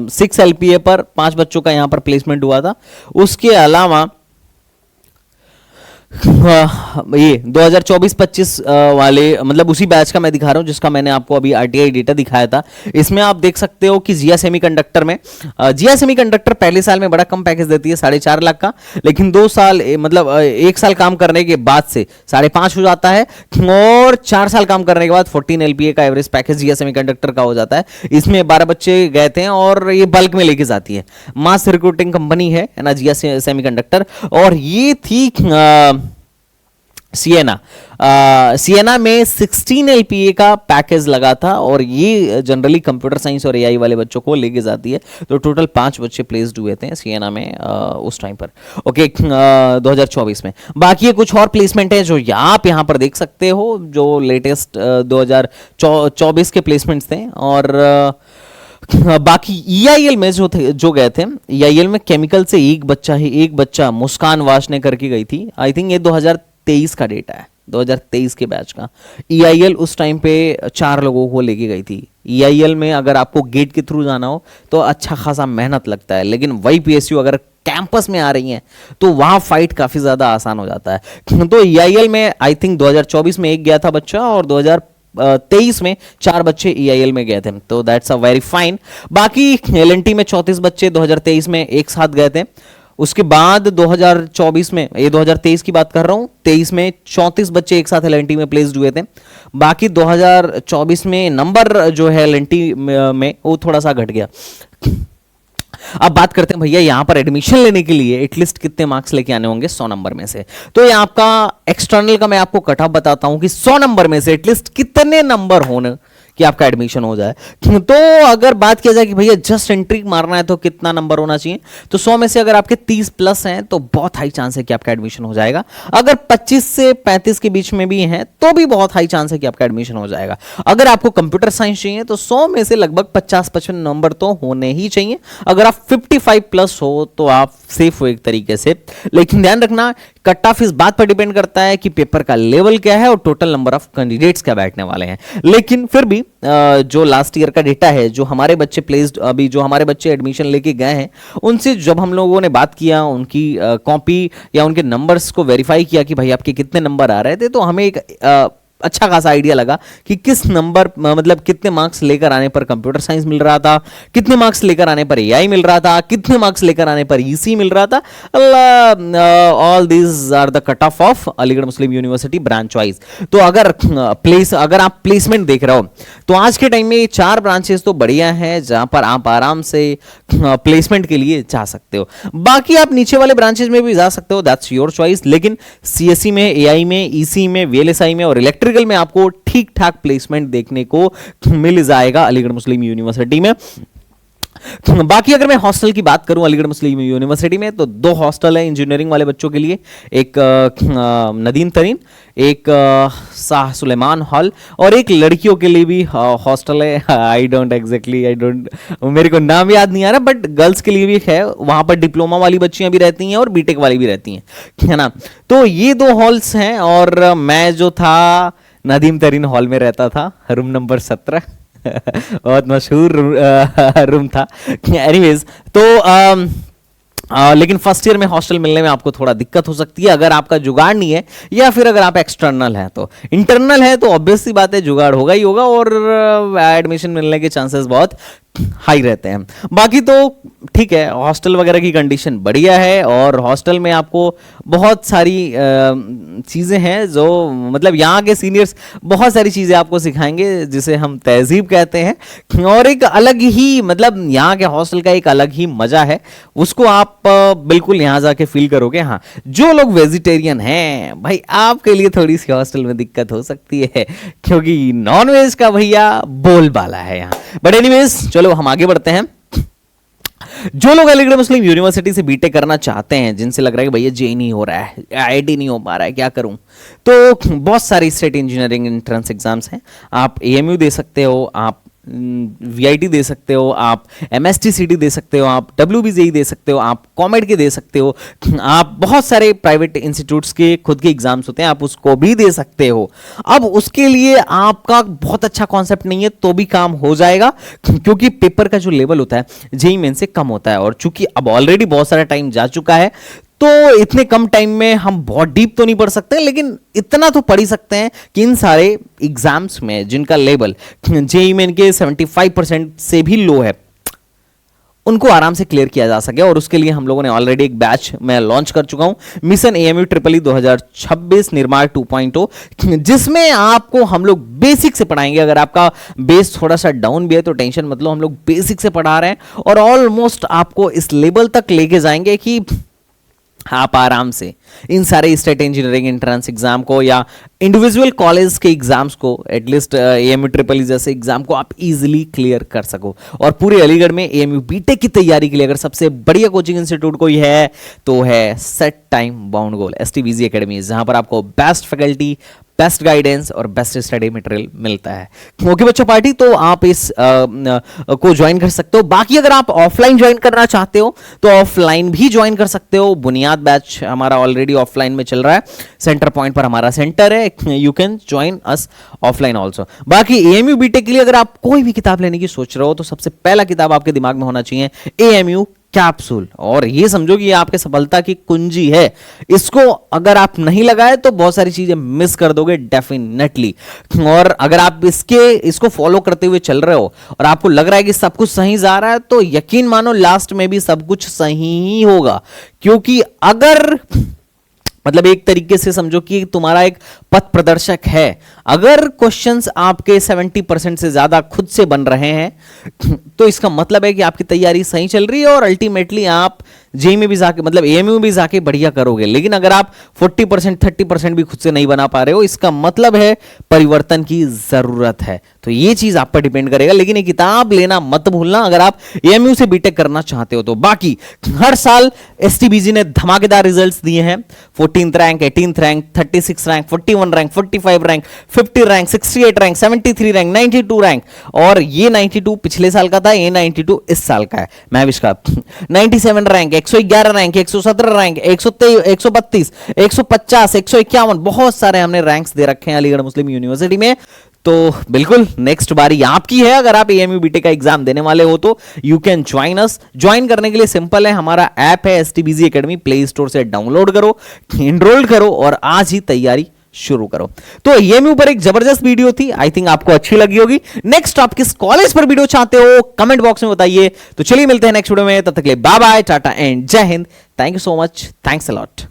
A: 6 LPA पर 5 बच्चों का यहां पर प्लेसमेंट हुआ था। उसके अलावा ये 2024-25 वाले मतलब उसी बैच का मैं दिखा रहा हूँ जिसका मैंने आपको अभी आरटीआई डेटा दिखाया था। इसमें आप देख सकते हो कि जिया सेमीकंडक्टर में जिया सेमीकंडक्टर पहले साल में बड़ा कम पैकेज देती है 4.5 लाख का, लेकिन 2 साल मतलब 1 साल काम करने के बाद से 5.5 हो जाता है, और 4 साल काम करने के बाद 14 LPA का एवरेज पैकेज जिया सेमीकंडक्टर का हो जाता है। इसमें 12 बच्चे गए थे और ये बल्क में लेके जाती है, मास रिक्रूटिंग कंपनी है ना जिया सेमीकंडक्टर। और ये थी सिएना में 16 LPA का पैकेज लगा था, और ये जनरली कंप्यूटर साइंस और एआई वाले बच्चों को लेके जाती है। तो टोटल 5 बच्चे प्लेस्ड हुए थे सिएना में उस टाइम पर, ओके 2024 में। बाकी कुछ और प्लेसमेंट है जो आप यहाँ पर देख सकते हो, जो लेटेस्ट 2024 के प्लेसमेंट्स थे। और बाकी EIL में जो गए थे, EIL में केमिकल से एक बच्चा मुस्कान वाशने करके गई थी। आई थिंक ये 2023 का डेटा है, 2023 के बैच का। EIL उस टाइम पे 4 लोगों को लेके गई थी। EIL में अगर आपको गेट के थ्रू जाना हो तो अच्छा खासा मेहनत लगता है, लेकिन वही PSU अगर कैंपस में आ रही हैं तो वहां फाइट काफी ज्यादा आसान हो जाता है। तो EIL में आई थिंक 2024 में एक गया था बच्चा, और 2023 में 4 बच्चे EIL में गए थे, तो दैट्स अ वेरी फाइन। बाकी LNT में 34 बच्चे 2023 में एक साथ गए थे। उसके बाद 2024 में, ये 2023 की बात कर रहा हूं, 23 में 34 बच्चे एक साथ LNT में प्लेस्ड हुए थे। बाकी 2024 में नंबर जो है LNT में वो थोड़ा सा घट गया। अब बात करते हैं भैया यहाँ पर एडमिशन लेने के लिए एटलीस्ट कितने मार्क्स लेके आने होंगे 100 नंबर में से। तो ये आपका एक्सटर्नल का मैं आपको कट ऑफ बताता हूं कि 100 नंबर में से एटलीस्ट कितने नंबर होने कि आपका एडमिशन हो जाए। तो अगर बात किया जाए कि भैया जस्ट एंट्री मारना है तो कितना नंबर होना चाहिए, तो 100 में से अगर आपके 30 प्लस हैं तो बहुत हाई चांस है कि आपका एडमिशन हो जाएगा। अगर 25 से 35 के बीच में भी हैं तो भी बहुत हाई चांस है कि आपका एडमिशन हो जाएगा। अगर आपको कंप्यूटर साइंस चाहिए तो 100 में से लगभग 50-55 नंबर तो होने ही चाहिए। अगर आप 55 प्लस हो तो आप सेफ हो एक तरीके से, लेकिन ध्यान रखना कट ऑफ इस बात पर डिपेंड करता है कि पेपर का लेवल क्या है और टोटल नंबर ऑफ कैंडिडेट्स क्या बैठने वाले हैं। लेकिन फिर भी जो लास्ट ईयर का डेटा है, जो हमारे बच्चे प्लेस्ड अभी जो हमारे बच्चे एडमिशन लेके गए हैं, उनसे जब हम लोगों ने बात किया, उनकी कॉपी या उनके नंबर्स को वेरीफाई किया कि भाई आपके कितने नंबर आ रहे थे, तो हमें एक अच्छा खासा आइडिया लगा कि किस नंबर मतलब कितने मार्क्स लेकर आने पर कंप्यूटर साइंस मिल रहा था, कितने मार्क्स लेकर आने पर एआई मिल रहा था, कितने मार्क्स लेकर आने पर ईसी मिल रहा था। All these are the cut off of Aligarh Muslim University branch wise. तो अगर आप प्लेसमेंट देख रहे हो तो आज के टाइम में ये 4 ब्रांचेस तो बढ़िया हैं जहां पर आप आराम से प्लेसमेंट के लिए जा सकते हो। बाकी आप नीचे वाले ब्रांचेस में भी जा सकते हो, दैट्स योर चॉइस। लेकिन सीएससी में, एआई में, ईसी में, वीएलएसआई में और इलेक्ट्रिकल में आपको ठीक ठाक प्लेसमेंट देखने को मिल जाएगा अलीगढ़ मुस्लिम यूनिवर्सिटी में। बाकी अगर मैं हॉस्टल की बात करूं अलीगढ़ मुस्लिम यूनिवर्सिटी में, तो 2 हॉस्टल है इंजीनियरिंग वाले बच्चों के लिए, एक नदीम तरीन, एक शाह सुलेमान हॉल, और एक लड़कियों के लिए भी हॉस्टल है। मेरे को नाम याद नहीं आ रहा, बट गर्ल्स के लिए भी है। वहां पर डिप्लोमा वाली बच्चियां भी रहती हैं और बीटेक वाली भी रहती हैं, है ना। तो ये 2 हॉल्स हैं, और मैं जो था नदीम तरीन हॉल में रहता था, रूम नंबर 17 बहुत मशहूर रूम था। एनीवेज, तो लेकिन फर्स्ट ईयर में हॉस्टल मिलने में आपको थोड़ा दिक्कत हो सकती है अगर आपका जुगाड़ नहीं है, या फिर अगर आप एक्सटर्नल हैं। तो इंटरनल है तो ऑब्वियस सी बात है जुगाड़ होगा ही होगा, और एडमिशन मिलने के चांसेस बहुत हाई रहते हैं। बाकी तो ठीक है, हॉस्टल वगैरह की कंडीशन बढ़िया है, और हॉस्टल में आपको बहुत सारी चीज़ें हैं जो मतलब यहाँ के सीनियर्स बहुत सारी चीज़ें आपको सिखाएंगे जिसे हम तहजीब कहते हैं, और एक अलग ही मतलब यहाँ के हॉस्टल का एक अलग ही मज़ा है, उसको आप बिल्कुल यहाँ जाके फील करोगे। हाँ, जो लोग वेजिटेरियन हैं भाई, आपके लिए थोड़ी सी हॉस्टल में दिक्कत हो सकती है, क्योंकि नॉन वेज का भैया बोलबाला है यहाँ। बट एनीवेज, चलो हम आगे बढ़ते हैं। जो लोग अलीगढ़ मुस्लिम यूनिवर्सिटी से बीटेक करना चाहते हैं, जिनसे लग रहा है कि भैया जेई नहीं हो रहा है, आईआईटी नहीं हो पा रहा है, क्या करूं, तो बहुत सारी स्टेट इंजीनियरिंग एंट्रेंस एग्जाम्स हैं। आप एएमयू दे सकते हो, आप वीआईटी दे सकते हो, आप एमएसटीसीटी दे सकते हो, आप डब्ल्यूबीजेई दे सकते हो, आप कॉमेड के दे सकते हो, आप बहुत सारे प्राइवेट इंस्टीट्यूट्स के खुद के एग्जाम्स होते हैं, आप उसको भी दे सकते हो। अब उसके लिए आपका बहुत अच्छा कॉन्सेप्ट नहीं है तो भी काम हो जाएगा, क्योंकि पेपर का जो लेवल होता है जेईई मेन से कम होता है, और चूंकि अब ऑलरेडी बहुत सारा टाइम जा चुका है, तो इतने कम टाइम में हम बहुत डीप तो नहीं पढ़ सकते, लेकिन इतना तो पढ़ ही सकते हैं कि इन सारे एग्जाम्स में जिनका लेवल जेईई मेन के 75% से भी लो है, उनको आराम से क्लियर किया जा सके। और उसके लिए हम लोगों ने ऑलरेडी एक बैच में लॉन्च कर चुका हूं, मिशन एएमयू ट्रिपल ई 2026 निर्माण 2.0, जिसमें आपको हम लोग बेसिक से पढ़ाएंगे। अगर आपका बेस थोड़ा सा डाउन भी है तो टेंशन मत लो, हम लोग बेसिक से पढ़ा रहे हैं और ऑलमोस्ट आपको इस लेवल तक लेके जाएंगे कि आप आराम से इन सारे स्टेट इंजीनियरिंग एंट्रेंस एग्जाम को या इंडिविजुअल कॉलेज के एग्जाम्स को, एटलीस्ट एएमयू ट्रिपल ई जैसे एग्जाम को आप इजीली क्लियर कर सको। और पूरे अलीगढ़ में एएमयू बीटेक की तैयारी के लिए अगर सबसे बढ़िया कोचिंग इंस्टीट्यूट कोई है तो है सेट टाइम बाउंड गोल एसटीबीजी एकेडमी, जहां पर आपको बेस्ट फैकल्टी, बेस्ट गाइडेंस और बेस्ट स्टडी मटेरियल मिलता है। ओके बच्चों पार्टी, तो आप इस को ज्वाइन कर सकते हो। बाकी अगर आप ऑफलाइन ज्वाइन करना चाहते हो तो ऑफलाइन भी ज्वाइन कर सकते हो। बुनियाद बैच हमारा ऑलरेडी ऑफलाइन में चल रहा है, सेंटर पॉइंट पर हमारा सेंटर है, you can join us offline also. बाकी एएमयू बीटेक के लिए अगर आप कोई भी किताब लेने की सोच रहे हो तो सबसे पहला किताब आपके दिमाग में होना चाहिए एएमयू कैप्सूल। और ये समझो कि ये आपके सफलता की कुंजी है, इसको अगर आप नहीं लगाए तो बहुत सारी चीजें मिस कर दोगे डेफिनेटली। और अगर आप इसको फॉलो करते हुए चल रहे हो और आपको लग रहा है कि सब कुछ सही जा रहा है तो यकीन मानो लास्ट में भी सब कुछ सही ही होगा। क्योंकि अगर मतलब एक तरीके से समझो कि तुम्हारा एक पथ प्रदर्शक है, अगर क्वेश्चंस आपके 70% से ज्यादा खुद से बन रहे हैं तो इसका मतलब है कि आपकी तैयारी सही चल रही है और अल्टीमेटली आप जेईई में भी जाके मतलब एएमयू में भी जाके बढ़िया करोगे। लेकिन अगर आप 40% 30% भी खुद से नहीं बना पा रहे हो, इसका मतलब है परिवर्तन की जरूरत है। तो ये चीज आप पर डिपेंड करेगा, लेकिन ये किताब लेना मत भूलना अगर आप एएमयू से बीटेक करना चाहते हो तो। बाकी हर साल एसटीबीजी ने धमाकेदार रिजल्ट्स दिए हैं, 14th rank, 18th rank, 36 rank, 41 rank, 45 rank, 50 rank, 68 rank, 73 rank, 92 rank. और ये 92 पिछले साल का था, ये 92 इस साल का है महविश का। 97 रैंक, 111 रैंक, 117 रैंक, 123, 132, 150, 151, बहुत सारे हमने रैंक्स दे रखे हैं अलीगढ़ मुस्लिम यूनिवर्सिटी में। तो बिल्कुल नेक्स्ट बारी आपकी है। अगर आप एएमयू बीटेक का एग्जाम देने वाले हो तो you can join us. Join करने के लिए सिंपल है, हमारा ऐप है एसटीबीजी एकेडमी, प्ले स्टोर से डाउनलोड करो, एनरोल करो और आज ही तैयारी शुरू करो। तो एएमयू पर एक जबरदस्त वीडियो थी, आई थिंक आपको अच्छी लगी होगी। नेक्स्ट आप किस कॉलेज पर वीडियो चाहते हो कमेंट बॉक्स में बताइए। तो चलिए मिलते हैं नेक्स्ट वीडियो में, तब तक के लिए बाय बाय, टाटा एंड जय Hind. Thank you so much, thanks a lot.